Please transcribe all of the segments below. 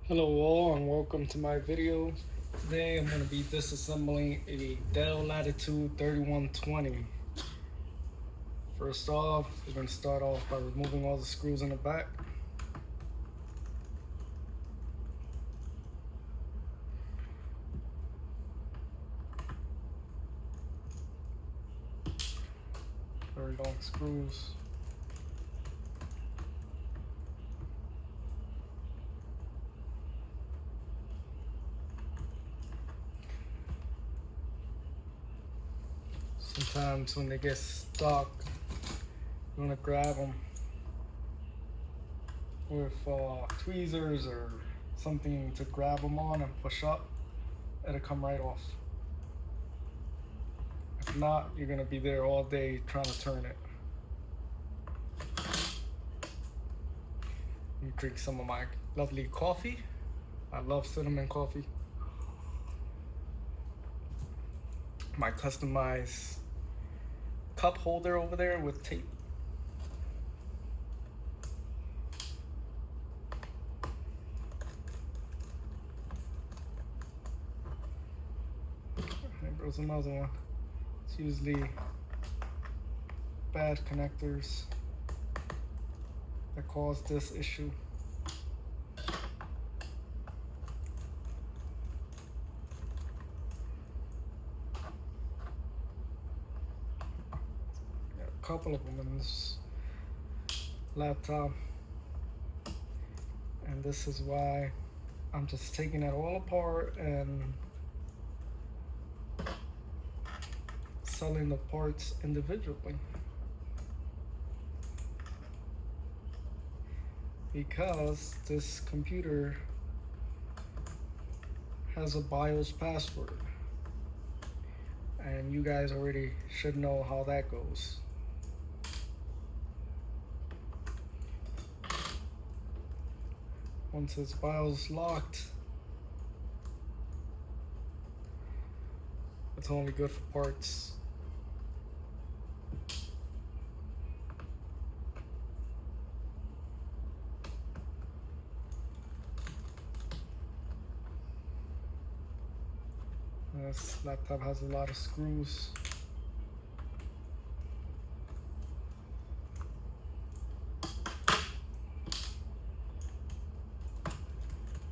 Hello all and welcome to my video. Today I'm going to be disassembling a Dell Latitude 3120. First off, we're going to start off by removing all the screws in the back. Very long screws. Sometimes when they get stuck, you want to grab them with tweezers or something to grab them on and push up. It'll come right off. If not, you're going to be there all day trying to turn it. Let me drink some of my lovely coffee. I love cinnamon coffee. My customized cup holder over there with tape. There's another one. It's usually bad connectors that cause this issue. A couple of them in this laptop, and this is why I'm just taking it all apart and selling the parts individually, because this computer has a BIOS password and you guys already should know how that goes. Once it's BIOS locked, it's only good for parts. This laptop has a lot of screws.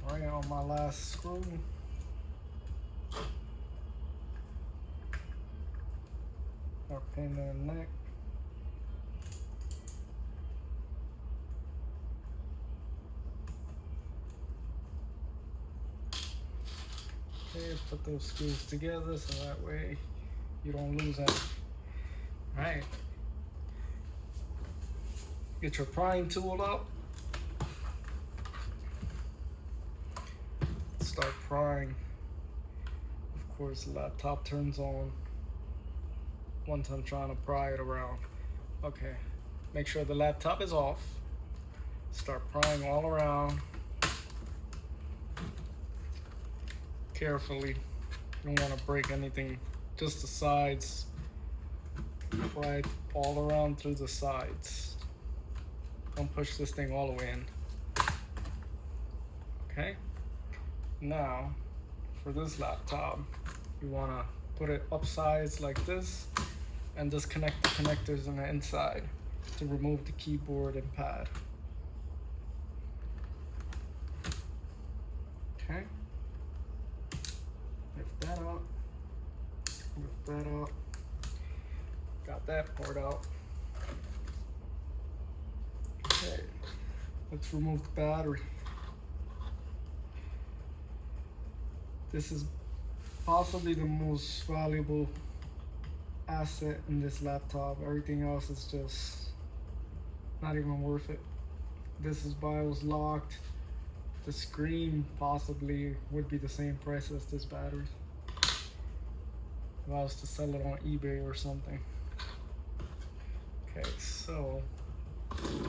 Alright, on my last screw. Our pin in the neck. Okay, put those screws together so that way you don't lose any. Alright. Get your prying tool out. Start prying. Of course, the laptop turns on once I'm trying to pry it around. Okay, make sure the laptop is off. Start prying all around. Carefully. You don't want to break anything, just the sides. Pry it all around through the sides. Don't push this thing all the way in. Okay? Now, for this laptop, you want to put it upsides like this and disconnect the connectors on the inside to remove the keyboard and pad. Okay? Lift that out. Lift that out. Got that part out. Okay, let's remove the battery. This is possibly the most valuable asset in this laptop. Everything else is just not even worth it. This is BIOS locked. The screen possibly would be the same price as this battery if I was to sell it on eBay or something. Okay, so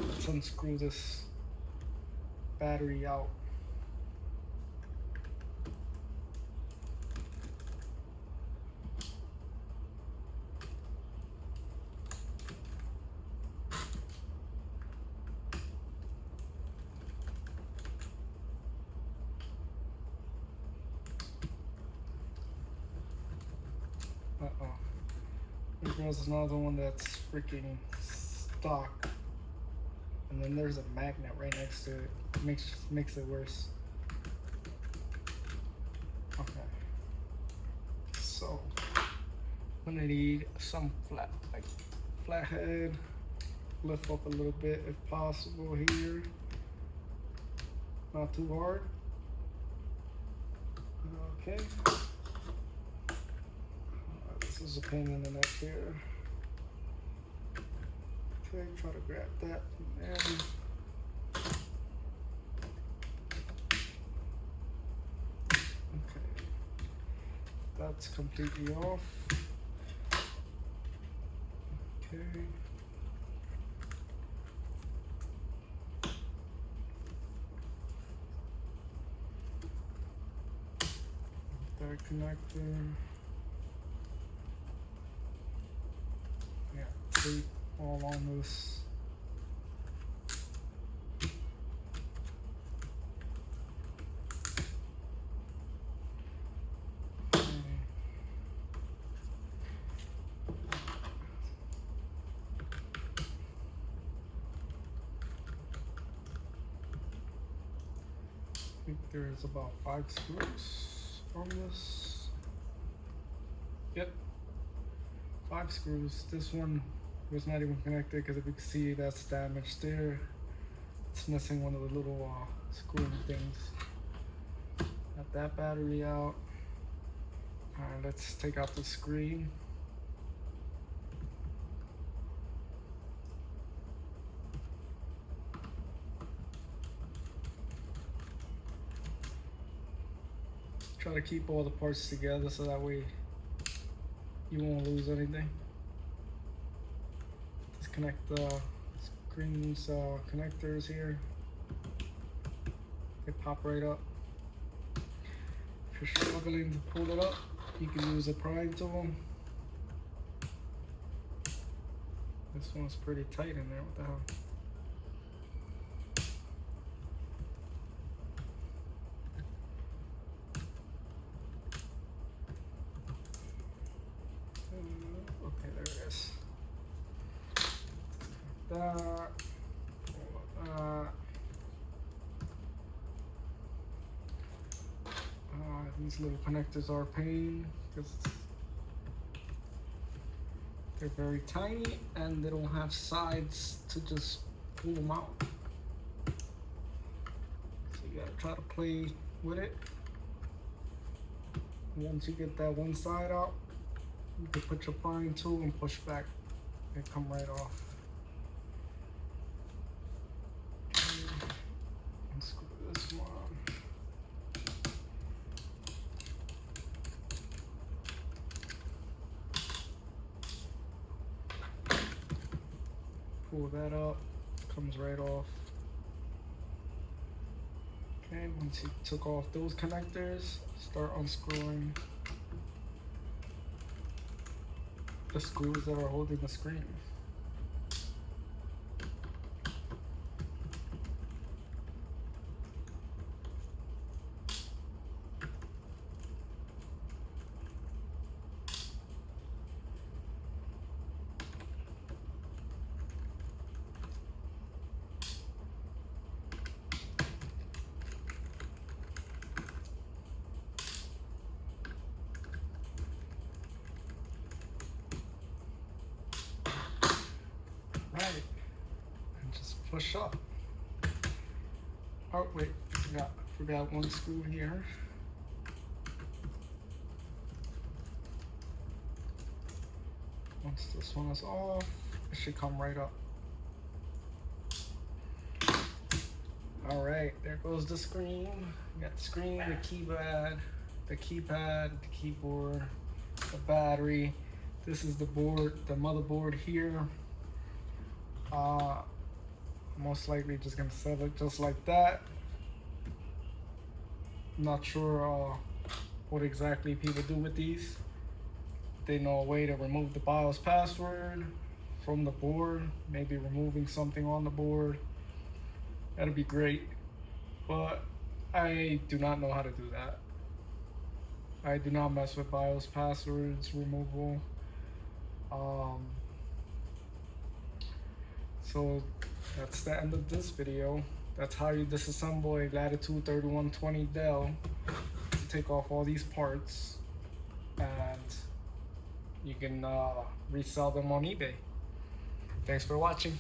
let's unscrew this battery out. There's another one that's freaking stock, and then there's a magnet right next to it. Makes it worse. Okay. So I'm gonna need some flathead. Lift up a little bit if possible here. Not too hard. Okay. This is a pain in the neck here. Okay, try to grab that from there. Okay. That's completely off. Okay. That connector. Yeah, tape all on this. I think there's about 5 screws on this. Yep, 5 screws. This one was not even connected because if you can see, that's damaged there. It's missing one of the little screw things. Got that battery out. Alright, let's take out the screen. Try to keep all the parts together so that way you won't lose anything. Disconnect the screen's connectors here. They pop right up. If you're struggling to pull it up, you can use a prying tool. This one's pretty tight in there. What the hell? Okay, there it is. That. These little connectors are a pain because they're very tiny and they don't have sides to just pull them out. So you gotta try to play with it. Once you get that one side out, you can put your prying tool and push back and come right off. Unscrew this one. Pull that up, comes right off. Okay, once you took off those connectors, start unscrewing the screws that are holding the screen. Right, and just push up. Oh wait, forgot one screw here. Once this one is off, it should come right up. All right, there goes the screen. You got the screen, the keypad, the keyboard, the battery. This is the board, the motherboard here. Most likely just gonna sell it just like that. Not sure what exactly people do with these. They know a way to remove the BIOS password from the board, maybe removing something on the board. That'd be great, but I do not know how to do that. I do not mess with BIOS passwords removal. So that's the end of this video. That's how you disassemble a Latitude 3120 Dell. You take off all these parts and you can resell them on eBay. Thanks for watching.